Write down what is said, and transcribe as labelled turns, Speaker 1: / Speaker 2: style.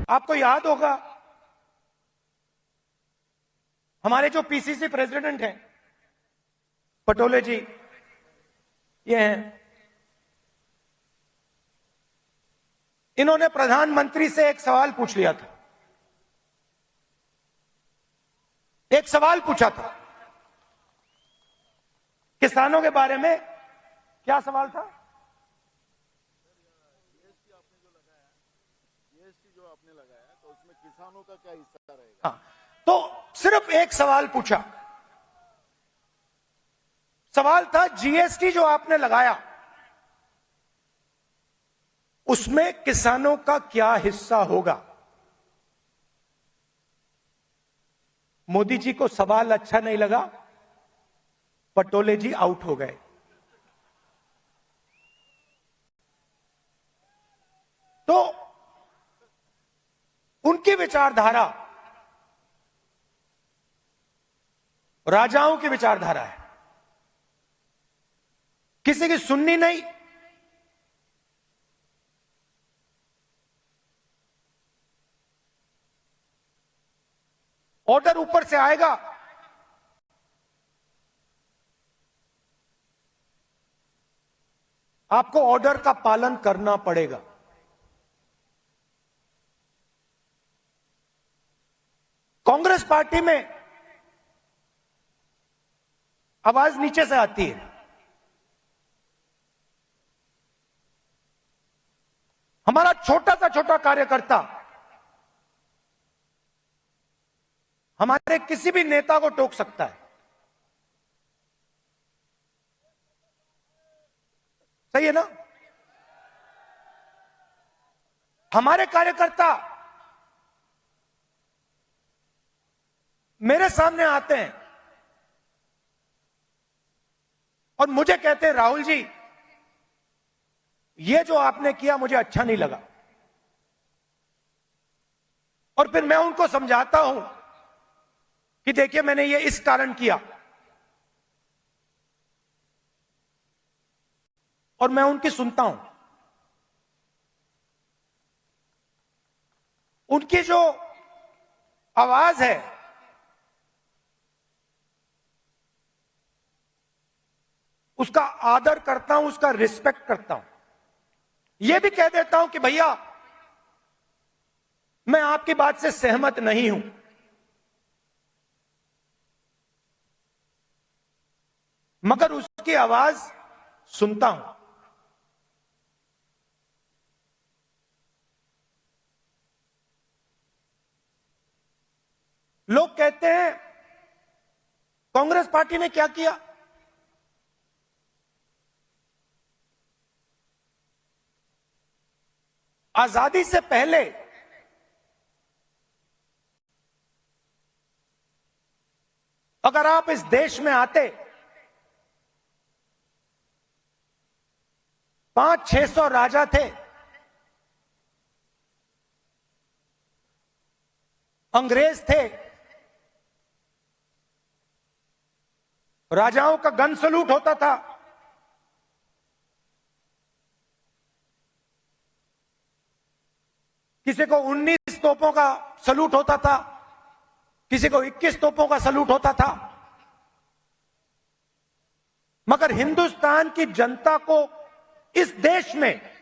Speaker 1: आपको याद होगा हमारे जो पीसीसी प्रेसिडेंट हैं पटोले जी, ये हैं, इन्होंने प्रधानमंत्री से एक सवाल पूछ लिया था। एक सवाल पूछा था किसानों के बारे में। क्या सवाल था?
Speaker 2: जीएसटी जो आपने लगाया तो उसमें किसानों का क्या हिस्सा रहेगा?
Speaker 1: हाँ, तो सिर्फ एक सवाल पूछा। सवाल था जीएसटी जो आपने लगाया उसमें किसानों का क्या हिस्सा होगा। मोदी जी को सवाल अच्छा नहीं लगा, पटोले जी आउट हो गए। तो उनकी विचारधारा राजाओं की विचारधारा है, किसी की सुननी नहीं। ऑर्डर ऊपर से आएगा, आपको ऑर्डर का पालन करना पड़ेगा। कांग्रेस पार्टी में आवाज नीचे से आती है। हमारा छोटा सा कार्यकर्ता हमारे किसी भी नेता को टोक सकता है। सही है ना? हमारे कार्यकर्ता मेरे सामने आते हैं और मुझे कहते हैं राहुल जी ये जो आपने किया मुझे अच्छा नहीं लगा। और फिर मैं उनको समझाता हूं कि देखिए मैंने ये इस कारण किया, और मैं उनकी सुनता हूं। उनकी जो आवाज है उसका आदर करता हूं, उसका रिस्पेक्ट करता हूं। यह भी कह देता हूं कि भैया मैं आपकी बात से सहमत नहीं हूं, मगर उसकी आवाज सुनता हूं। लोग कहते हैं कांग्रेस पार्टी ने क्या किया। आजादी से पहले अगर आप इस देश में आते 500-600 राजा थे, अंग्रेज थे, राजाओं का गन सलूट होता था। किसी को 19 तोपों का सलूट होता था, किसी को 21 तोपों का सलूट होता था। मगर हिंदुस्तान की जनता को इस देश में